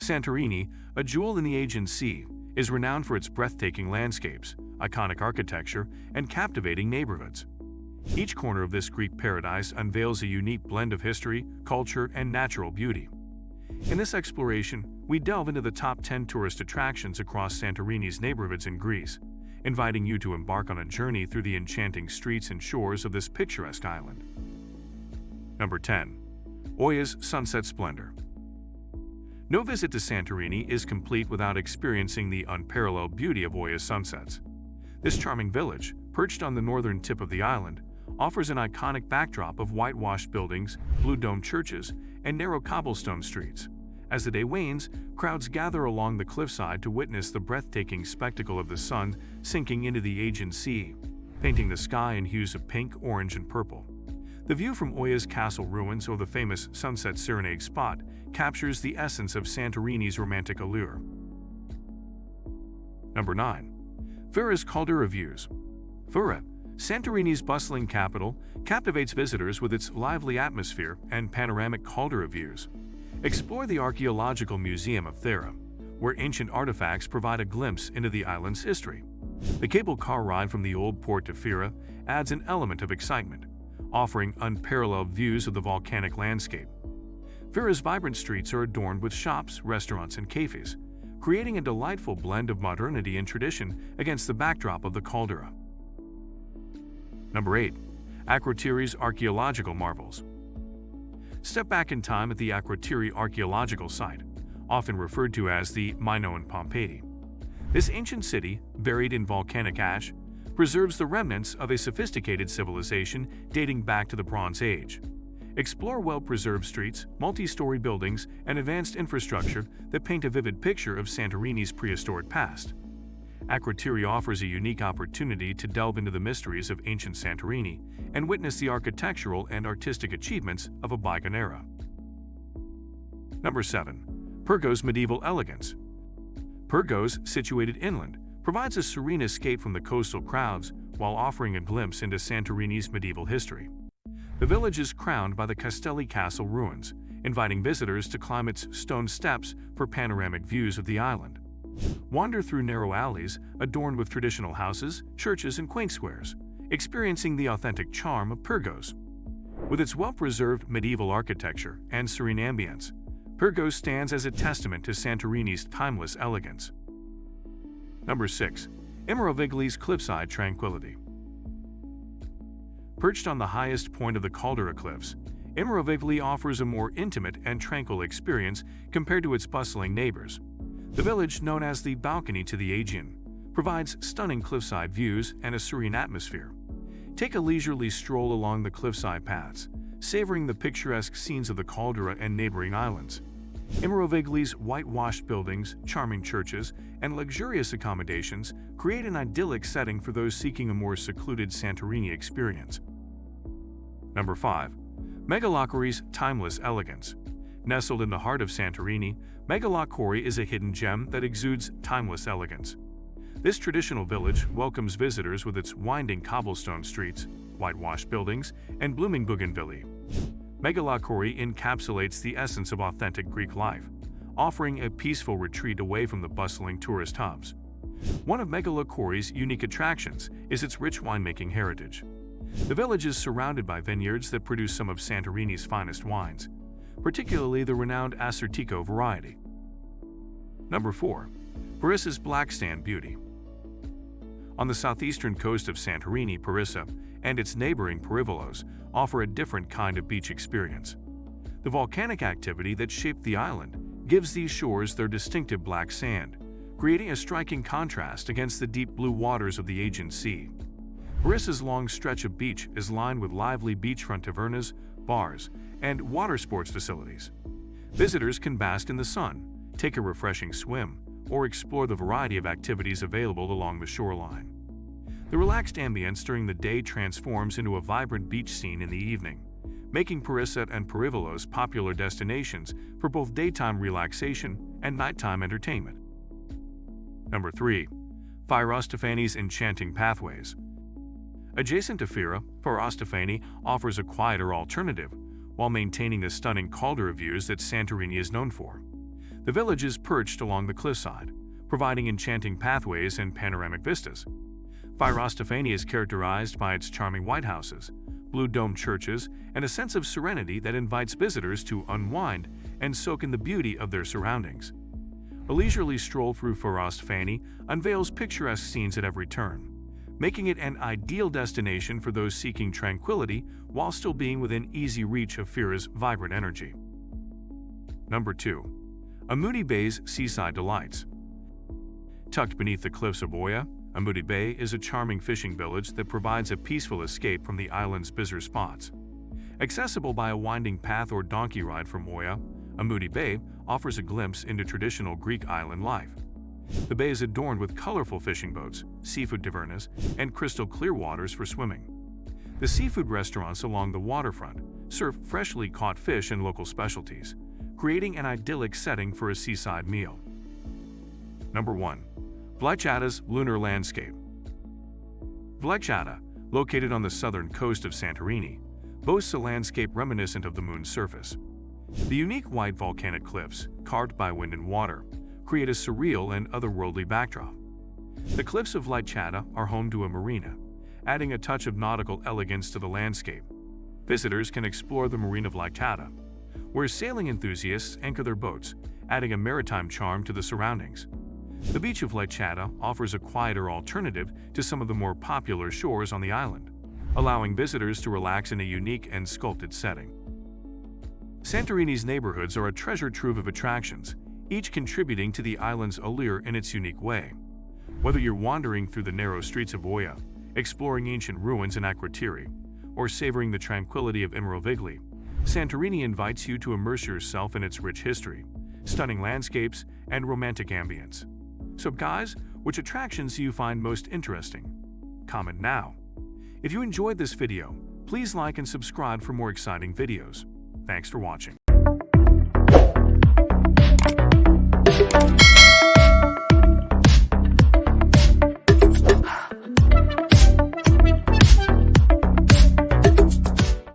Santorini, a jewel in the Aegean Sea, is renowned for its breathtaking landscapes, iconic architecture, and captivating neighborhoods. Each corner of this Greek paradise unveils a unique blend of history, culture, and natural beauty. In this exploration, we delve into the top 10 tourist attractions across Santorini's neighborhoods in Greece, inviting you to embark on a journey through the enchanting streets and shores of this picturesque island. Number 10. Oia's Sunset Splendor. No visit to Santorini is complete without experiencing the unparalleled beauty of Oia's sunsets. This charming village, perched on the northern tip of the island, offers an iconic backdrop of whitewashed buildings, blue-domed churches, and narrow cobblestone streets. As the day wanes, crowds gather along the cliffside to witness the breathtaking spectacle of the sun sinking into the Aegean Sea, painting the sky in hues of pink, orange, and purple. The view from Oia's castle ruins or the famous Sunset Serenade spot captures the essence of Santorini's romantic allure. Number 9. Fira's Caldera Views. Fira, Santorini's bustling capital, captivates visitors with its lively atmosphere and panoramic caldera views. Explore the Archaeological Museum of Fira, where ancient artifacts provide a glimpse into the island's history. The cable car ride from the old port to Fira adds an element of excitement, offering unparalleled views of the volcanic landscape. Fira's vibrant streets are adorned with shops, restaurants, and cafes, creating a delightful blend of modernity and tradition against the backdrop of the caldera. Number 8. Akrotiri's Archaeological Marvels. Step back in time at the Akrotiri archaeological site, often referred to as the Minoan Pompeii. This ancient city, buried in volcanic ash, preserves the remnants of a sophisticated civilization dating back to the Bronze Age. Explore well-preserved streets, multi-story buildings, and advanced infrastructure that paint a vivid picture of Santorini's prehistoric past. Akrotiri offers a unique opportunity to delve into the mysteries of ancient Santorini and witness the architectural and artistic achievements of a bygone era. Number 7. Pyrgos Medieval Elegance. Pyrgos, situated inland, provides a serene escape from the coastal crowds while offering a glimpse into Santorini's medieval history. The village is crowned by the Castelli Castle ruins, inviting visitors to climb its stone steps for panoramic views of the island. Wander through narrow alleys adorned with traditional houses, churches, and quaint squares, experiencing the authentic charm of Pyrgos. With its well-preserved medieval architecture and serene ambience, Pyrgos stands as a testament to Santorini's timeless elegance. Number 6. Imorovigli's Cliffside Tranquility. Perched on the highest point of the Caldera Cliffs, Imorovigli offers a more intimate and tranquil experience compared to its bustling neighbors. The village, known as the Balcony to the Aegean, provides stunning cliffside views and a serene atmosphere. Take a leisurely stroll along the cliffside paths, savoring the picturesque scenes of the caldera and neighboring islands. Imorovigli's whitewashed buildings, charming churches, and luxurious accommodations create an idyllic setting for those seeking a more secluded Santorini experience. Number 5. Megalakori's Timeless Elegance. Nestled in the heart of Santorini, Megalakori is a hidden gem that exudes timeless elegance. This traditional village welcomes visitors with its winding cobblestone streets, whitewashed buildings, and blooming bougainvillea. Megalakori encapsulates the essence of authentic Greek life, offering a peaceful retreat away from the bustling tourist hubs. One of Megalakori's unique attractions is its rich winemaking heritage. The village is surrounded by vineyards that produce some of Santorini's finest wines, particularly the renowned Assortico variety. Number 4. Parissa's Black Sand Beauty. On the southeastern coast of Santorini, Parissa and its neighboring Perivolos offer a different kind of beach experience. The volcanic activity that shaped the island gives these shores their distinctive black sand, creating a striking contrast against the deep blue waters of the Aegean Sea. Parissa's long stretch of beach is lined with lively beachfront tavernas, bars, and water sports facilities. Visitors can bask in the sun, take a refreshing swim, or explore the variety of activities available along the shoreline. The relaxed ambience during the day transforms into a vibrant beach scene in the evening, making Parissa and Perivolos popular destinations for both daytime relaxation and nighttime entertainment. Number 3. Firostefani's Enchanting Pathways. Adjacent to Fira, Firostefani offers a quieter alternative while maintaining the stunning caldera views that Santorini is known for. The village is perched along the cliffside, providing enchanting pathways and panoramic vistas. Wanderfull is characterized by its charming white houses, blue-domed churches, and a sense of serenity that invites visitors to unwind and soak in the beauty of their surroundings. A leisurely stroll through Wanderfull unveils picturesque scenes at every turn, making it an ideal destination for those seeking tranquility while still being within easy reach of Fira's vibrant energy. Number 2. Amudi Bay's Seaside Delights. Tucked beneath the cliffs of Oya, Amudi Bay is a charming fishing village that provides a peaceful escape from the island's busier spots. Accessible by a winding path or donkey ride from Oya, Amudi Bay offers a glimpse into traditional Greek island life. The bay is adorned with colorful fishing boats, seafood tavernas, and crystal-clear waters for swimming. The seafood restaurants along the waterfront serve freshly caught fish and local specialties, creating an idyllic setting for a seaside meal. Number 1. Vlečata's Lunar Landscape. Vlečata, located on the southern coast of Santorini, boasts a landscape reminiscent of the moon's surface. The unique white volcanic cliffs, carved by wind and water, create a surreal and otherworldly backdrop. The cliffs of Vlečata are home to a marina, adding a touch of nautical elegance to the landscape. Visitors can explore the marina of Vlečata, where sailing enthusiasts anchor their boats, adding a maritime charm to the surroundings. The beach of Vlečata offers a quieter alternative to some of the more popular shores on the island, allowing visitors to relax in a unique and sculpted setting. Santorini's neighborhoods are a treasure trove of attractions, each contributing to the island's allure in its unique way. Whether you're wandering through the narrow streets of Oya, exploring ancient ruins in Akrotiri, or savoring the tranquility of Imrovigli, Santorini invites you to immerse yourself in its rich history, stunning landscapes, and romantic ambience. So guys, which attractions do you find most interesting? Comment now. If you enjoyed this video, please like and subscribe for more exciting videos. Thanks for watching.